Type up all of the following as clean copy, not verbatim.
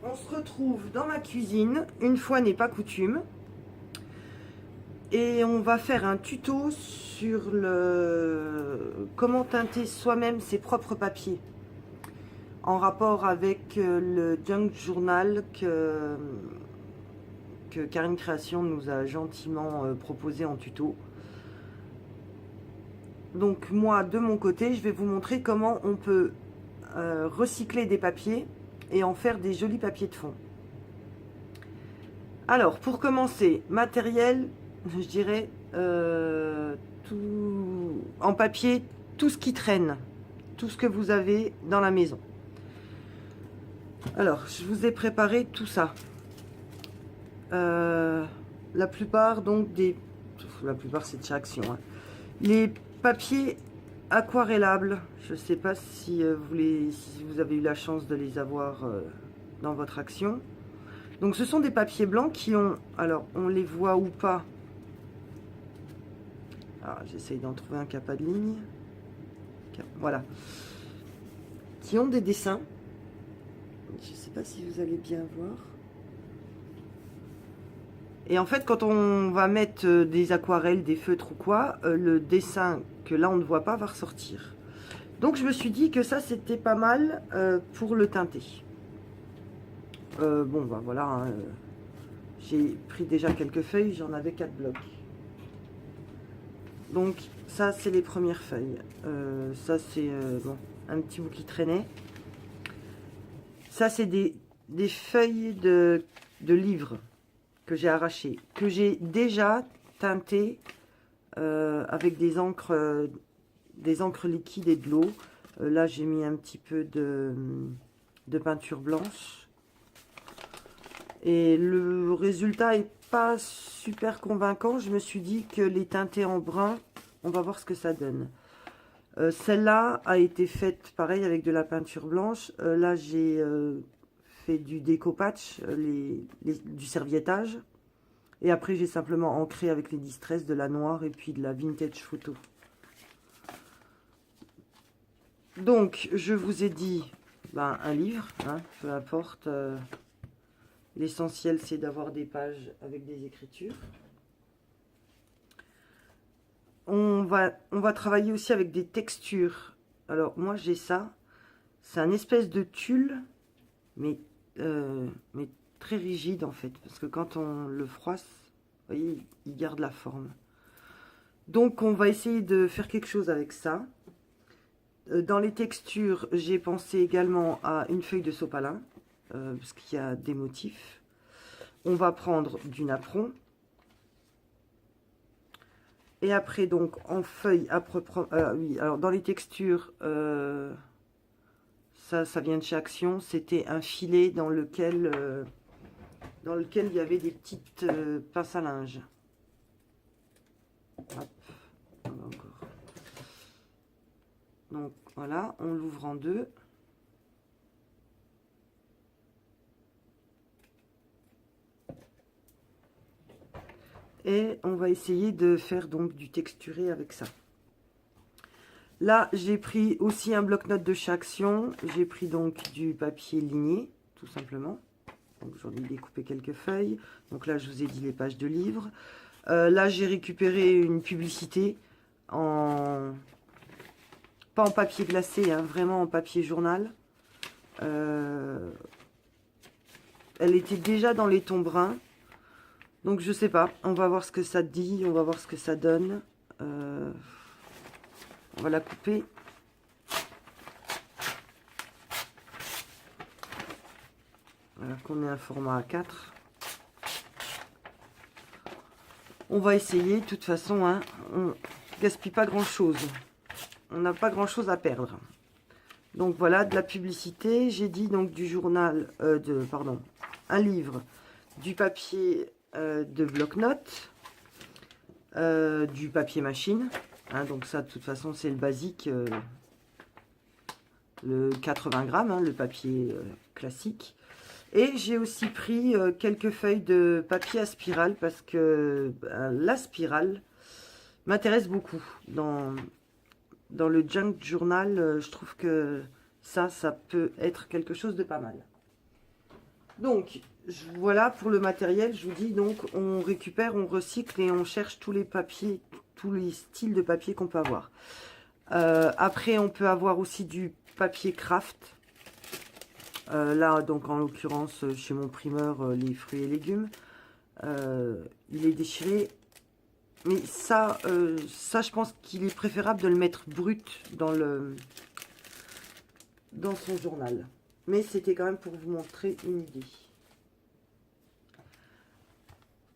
on se retrouve dans ma cuisine, une fois n'est pas coutume. Et on va faire un tuto sur comment teinter soi-même ses propres papiers. En rapport avec le junk journal que Karine Création nous a gentiment proposé en tuto. Donc moi, de mon côté, je vais vous montrer comment on peut recycler des papiers et en faire des jolis papiers de fond. Alors, pour commencer, matériel, je dirais, en papier, tout ce qui traîne, tout ce que vous avez dans la maison. Alors, je vous ai préparé tout ça. La plupart, donc, la plupart, c'est de chez Action. Hein. Les papiers aquarellables, je ne sais pas si, si vous avez eu la chance de les avoir dans votre Action. Donc ce sont des papiers blancs qui ont, alors on les voit ou pas. J'essaye d'en trouver un qui n'a pas de ligne. Voilà. Qui ont des dessins. Je ne sais pas si vous allez bien voir. Et en fait, quand on va mettre des aquarelles, des feutres ou quoi, le dessin que là on ne voit pas va ressortir. Donc je me suis dit que ça c'était pas mal pour le teinter. Bon, bah voilà, hein, j'ai pris déjà quelques feuilles, j'en avais 4 blocs. Donc, ça, c'est les premières feuilles. Ça, c'est bon, un petit bout qui traînait. Ça, c'est des feuilles de livres que j'ai arrachées, que j'ai déjà teintées avec des encres liquides et de l'eau. Là, j'ai mis un petit peu de peinture blanche. Et le résultat est pas super convaincant. Je me suis dit que les teinter en brun, on va voir ce que ça donne. Celle-là a été faite pareil avec de la peinture blanche. Là, j'ai fait du découpage, du serviettage. Et après, j'ai simplement ancré avec les Distress de la noire et puis de la vintage photo. Donc, je vous ai dit un livre, hein, peu importe. L'essentiel, c'est d'avoir des pages avec des écritures. On va travailler aussi avec des textures. Alors, moi, j'ai ça. C'est un espèce de tulle, mais très rigide, en fait. Parce que quand on le froisse, vous voyez, il garde la forme. Donc, on va essayer de faire quelque chose avec ça. Dans les textures, j'ai pensé également à une feuille de sopalin. Parce qu'il y a des motifs. On va prendre du napperon. Et après, donc, en feuille à proprement... oui, alors dans les textures, ça vient de chez Action. C'était un filet dans lequel il y avait des petites pinces à linge. Hop, encore. Donc, voilà, on l'ouvre en deux. Et on va essayer de faire donc du texturé avec ça. Là, j'ai pris aussi un bloc-notes de chez Action. J'ai pris donc du papier ligné, tout simplement. Donc j'en ai découpé quelques feuilles. Donc là, je vous ai dit les pages de livres. Là, j'ai récupéré une publicité pas en papier glacé, hein, vraiment en papier journal. Elle était déjà dans les tons bruns. Donc je sais pas, on va voir ce que ça dit, on va voir ce que ça donne. On va la couper. Alors qu'on est un format A4. On va essayer, de toute façon, hein, on gaspille pas grand chose. On n'a pas grand chose à perdre. Donc voilà, de la publicité. J'ai dit donc du journal, pardon, un livre, du papier de bloc-notes, du papier machine, hein, donc ça de toute façon c'est le basique, le 80 grammes, hein, le papier classique. Et j'ai aussi pris quelques feuilles de papier à spirale parce que la spirale m'intéresse beaucoup. Dans le junk journal, je trouve que ça peut être quelque chose de pas mal. Donc, voilà pour le matériel. Je vous dis, donc, on récupère, on recycle et on cherche tous les papiers, tous les styles de papier qu'on peut avoir. Après, on peut avoir aussi du papier craft. Là, donc, en l'occurrence, chez mon primeur, les fruits et légumes. Il est déchiré. Mais ça, je pense qu'il est préférable de le mettre brut dans son journal. Mais c'était quand même pour vous montrer une idée.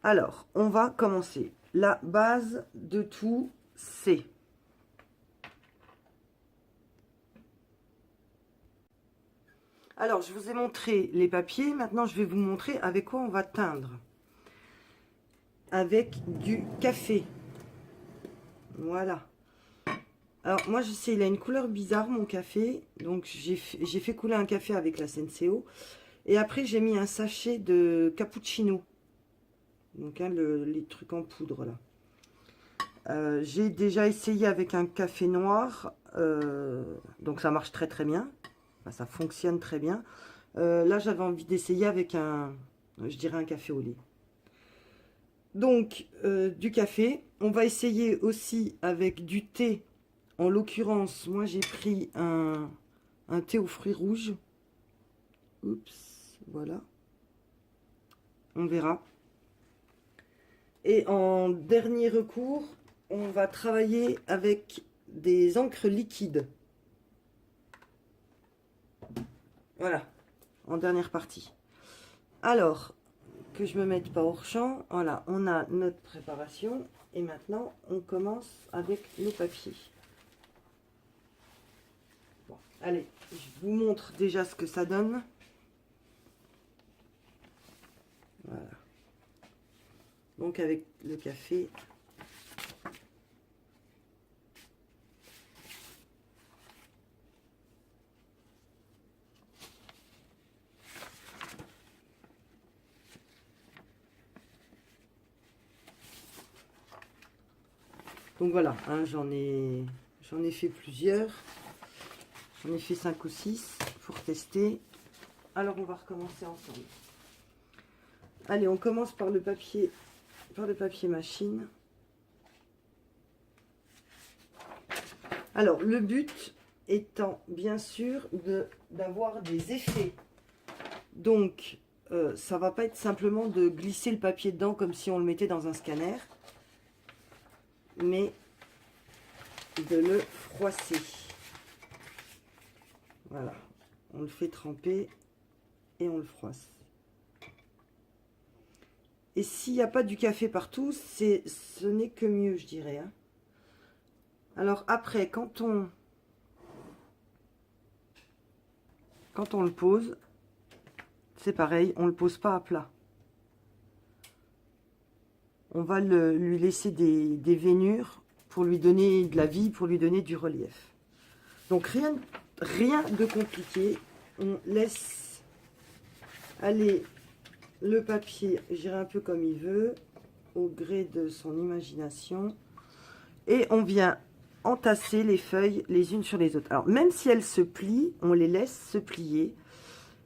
Alors, on va commencer. La base de tout, c'est... Alors, je vous ai montré les papiers. Maintenant, je vais vous montrer avec quoi on va teindre. Avec du café. Voilà. Alors, moi, je sais, il a une couleur bizarre, mon café. Donc, j'ai fait couler un café avec la Senseo. Et après, j'ai mis un sachet de cappuccino. Donc, hein, les trucs en poudre, là. J'ai déjà essayé avec un café noir. Donc, ça marche très, très bien. Enfin, ça fonctionne très bien. Là, j'avais envie d'essayer avec je dirais un café au lait. Donc, du café. On va essayer aussi avec du thé. En l'occurrence, moi, j'ai pris un thé aux fruits rouges. Oups, voilà. On verra. Et en dernier recours, on va travailler avec des encres liquides. Voilà, en dernière partie. Alors, que je me mette pas hors champ, voilà, on a notre préparation. Et maintenant, on commence avec nos papiers. Bon, allez, je vous montre déjà ce que ça donne. Voilà. Donc avec le café. Donc voilà, hein, j'en ai fait plusieurs. J'en ai fait 5 ou 6 pour tester. Alors on va recommencer ensemble. Allez, on commence par le papier machine. Alors le but étant bien sûr d'avoir des effets. Donc ça va pas être simplement de glisser le papier dedans comme si on le mettait dans un scanner, mais de le froisser. Voilà, on le fait tremper et on le froisse. Et s'il n'y a pas du café partout, ce n'est que mieux, je dirais. Hein. Alors après, quand on le pose, c'est pareil, on ne le pose pas à plat. On va lui laisser des veinures pour lui donner de la vie, pour lui donner du relief. Donc rien de compliqué. On laisse aller le papier, j'irai un peu comme il veut, au gré de son imagination. Et on vient entasser les feuilles les unes sur les autres. Alors même si elles se plient, on les laisse se plier.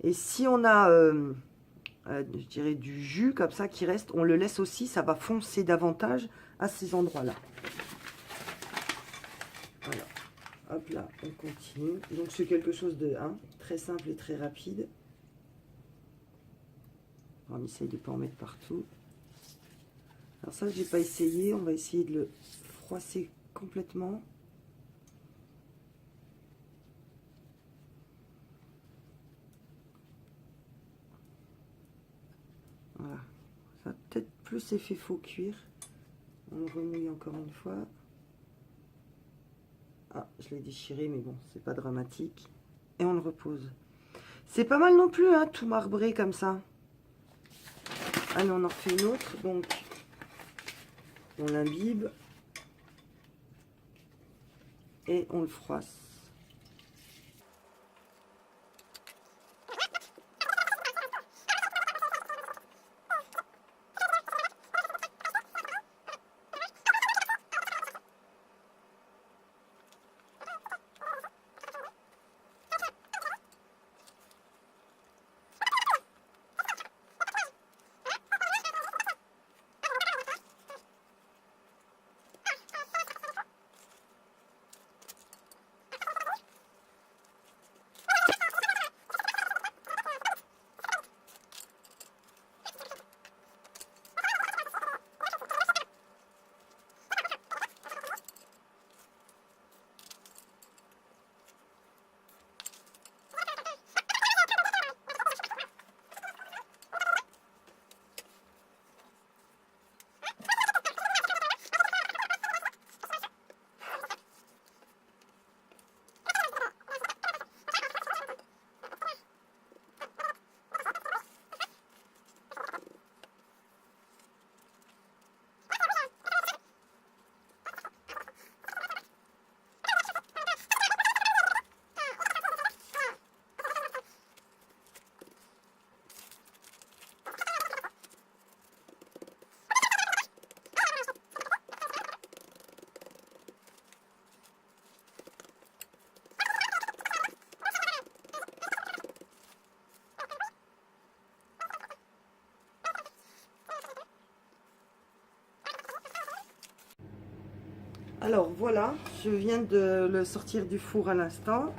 Et si on a, je dirais, du jus comme ça qui reste, on le laisse aussi, ça va foncer davantage à ces endroits-là. Voilà. Hop là, on continue. Donc c'est quelque chose de très simple et très rapide. On essaye de ne pas en mettre partout. Alors ça, j'ai pas essayé. On va essayer de le froisser complètement. Voilà. Ça a peut-être plus effet faux cuir. On le remouille encore une fois. Ah, je l'ai déchiré, mais bon, c'est pas dramatique. Et on le repose. C'est pas mal non plus, hein, tout marbré comme ça. Allez, on en refait une autre. Donc, on l'imbibe. Et on le froisse. Alors voilà, je viens de le sortir du four à l'instant.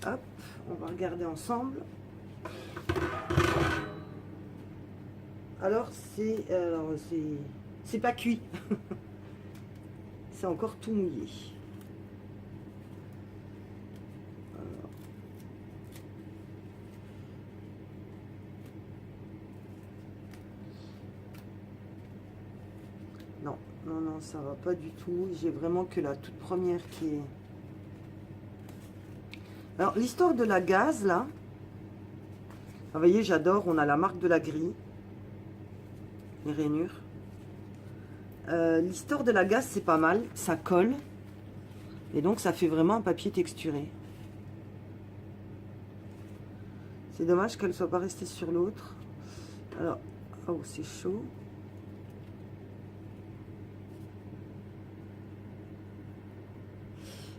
Hop, on va regarder ensemble. Alors c'est pas cuit. C'est encore tout mouillé. Alors. Non, non, non, ça va pas du tout. J'ai vraiment que la toute première qui est... Alors, l'histoire de la gaze, là, vous voyez, j'adore. On a la marque de la grille, les rainures. L'histoire de la gaze, c'est pas mal. Ça colle. Et donc, ça fait vraiment un papier texturé. C'est dommage qu'elle ne soit pas restée sur l'autre. Alors, oh, c'est chaud.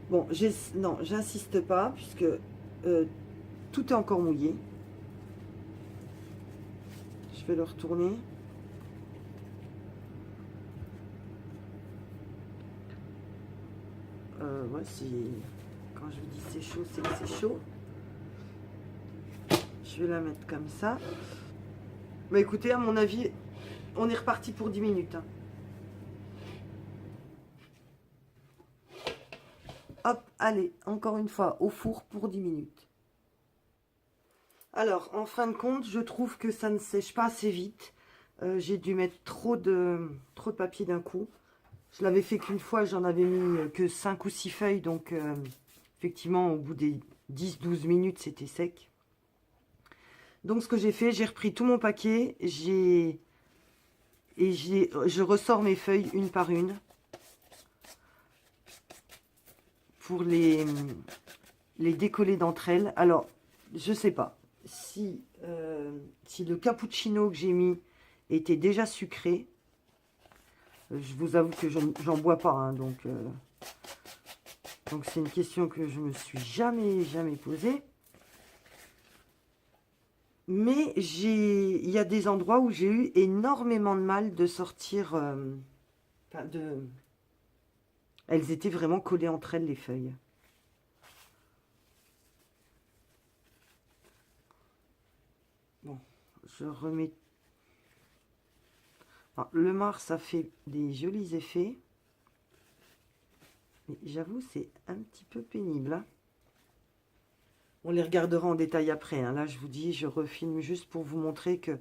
Bon, non, j'insiste pas, puisque tout est encore mouillé. Je vais le retourner. Ouais, quand je vous dis c'est chaud, c'est que c'est chaud. Je vais la mettre comme ça. Mais écoutez, à mon avis, on est reparti pour 10 minutes. Hein. Hop, allez, encore une fois, au four pour 10 minutes. Alors, en fin de compte, je trouve que ça ne sèche pas assez vite. J'ai dû mettre trop de papier d'un coup. Je l'avais fait qu'une fois, j'en avais mis que 5 ou 6 feuilles. Donc, effectivement, au bout des 10-12 minutes, c'était sec. Donc, ce que j'ai fait, j'ai repris tout mon paquet. Je ressors mes feuilles une par une. Pour les décoller d'entre elles. Alors, je sais pas si le cappuccino que j'ai mis était déjà sucré. Je vous avoue que j'en bois pas, hein, donc c'est une question que je me suis jamais posée. Mais il y a des endroits où j'ai eu énormément de mal de sortir. Elles étaient vraiment collées entre elles, les feuilles. Bon, je remets. Alors, le marc, ça fait des jolis effets. Mais j'avoue, c'est un petit peu pénible. Hein. On les regardera en détail après. Hein. Là, je vous dis, je refilme juste pour vous montrer que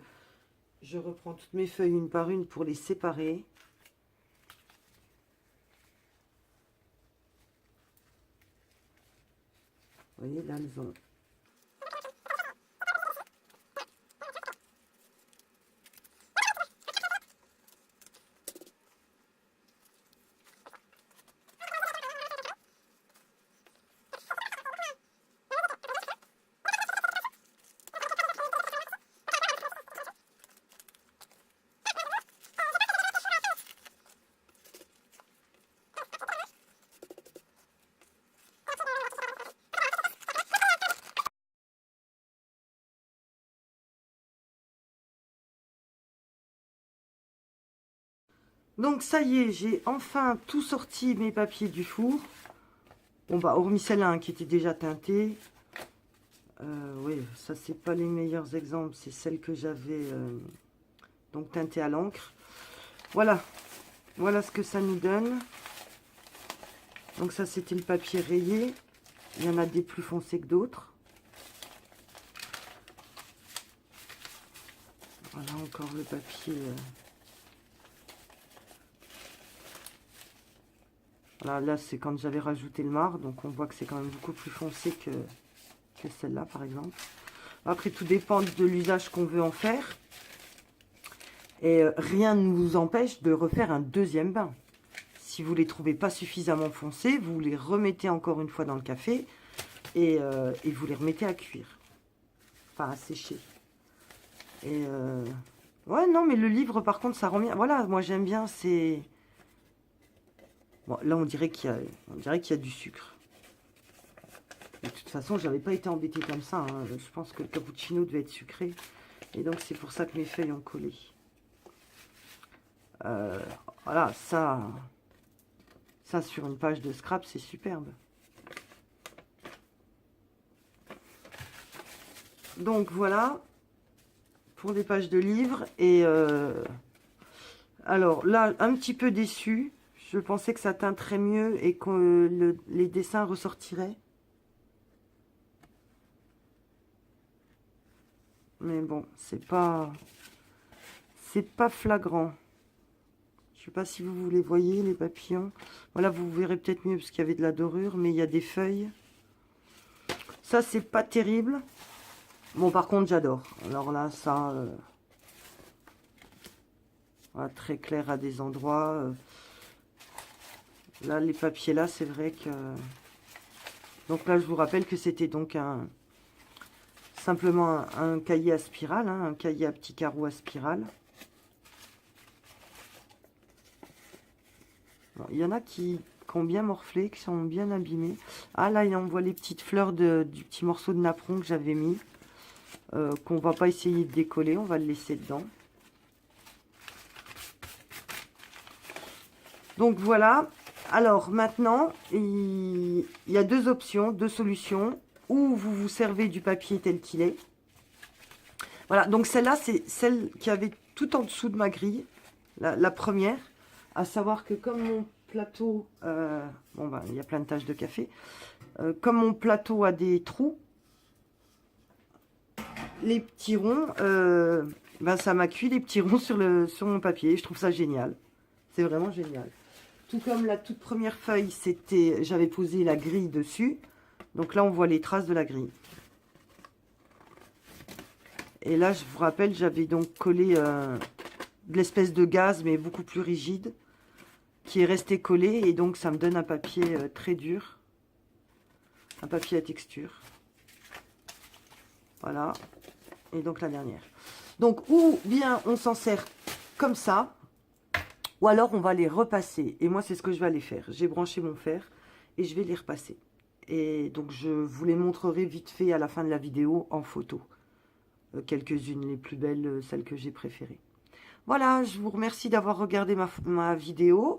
je reprends toutes mes feuilles une par une pour les séparer. Vous voyez, là, elles ont... Donc ça y est, j'ai enfin tout sorti mes papiers du four. Bon bah hormis celle-là hein, qui était déjà teintée. Oui, ça c'est pas les meilleurs exemples, c'est celle que j'avais donc teintée à l'encre. Voilà, voilà ce que ça nous donne. Donc ça c'était le papier rayé. Il y en a des plus foncés que d'autres. Voilà encore le papier. Voilà, là c'est quand j'avais rajouté le marc, donc on voit que c'est quand même beaucoup plus foncé que celle-là par exemple. Après tout dépend de l'usage qu'on veut en faire. Et rien ne vous empêche de refaire un deuxième bain. Si vous ne les trouvez pas suffisamment foncés, vous les remettez encore une fois dans le café et vous les remettez à cuire. Enfin, à sécher. Et ouais, non, mais le livre, par contre, ça rend bien. Voilà, moi j'aime bien, c'est... Bon, là, on dirait qu'il y a du sucre. De toute façon, j'avais pas été embêtée comme ça. Hein. Je pense que le cappuccino devait être sucré. Et donc, c'est pour ça que mes feuilles ont collé. Voilà, ça... Ça, sur une page de scrap, c'est superbe. Donc, voilà. Pour des pages de livres. Et alors, là, un petit peu déçu. Je pensais que ça teinterait mieux et que les dessins ressortiraient. Mais bon, c'est pas flagrant. Je sais pas si vous les voyez, les papillons. Voilà, vous verrez peut-être mieux parce qu'il y avait de la dorure, mais il y a des feuilles. Ça, c'est pas terrible. Bon, par contre, j'adore. Alors là, ça... voilà, très clair à des endroits. Là, les papiers là, c'est vrai que... Donc là, je vous rappelle que c'était donc simplement un cahier à spirale, hein, un cahier à petits carreaux à spirale. Bon, il y en a qui ont bien morflé, qui sont bien abîmés. Ah là, on voit les petites fleurs du petit morceau de napperon que j'avais mis. Qu'on va pas essayer de décoller, on va le laisser dedans. Donc voilà. Alors maintenant, il y a deux options, deux solutions. Ou vous vous servez du papier tel qu'il est. Voilà, donc celle-là, c'est celle qui avait tout en dessous de ma grille. La première. À savoir que comme mon plateau... bon, ben, il y a plein de taches de café. Comme mon plateau a des trous, les petits ronds, ben, ça m'a cuit les petits ronds sur mon papier. Je trouve ça génial. C'est vraiment génial. Tout comme la toute première feuille, j'avais posé la grille dessus. Donc là, on voit les traces de la grille. Et là, je vous rappelle, j'avais donc collé de l'espèce de gaz, mais beaucoup plus rigide, qui est resté collé. Et donc, ça me donne un papier très dur. Un papier à texture. Voilà. Et donc, la dernière. Donc, ou bien on s'en sert comme ça, ou alors on va les repasser. Et moi, c'est ce que je vais aller faire. J'ai branché mon fer et je vais les repasser. Et donc, je vous les montrerai vite fait à la fin de la vidéo en photo. Quelques-unes, les plus belles, celles que j'ai préférées. Voilà, je vous remercie d'avoir regardé ma vidéo.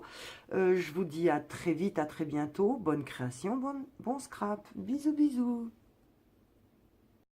Je vous dis à très vite, à très bientôt. Bonne création, bon scrap. Bisous, bisous.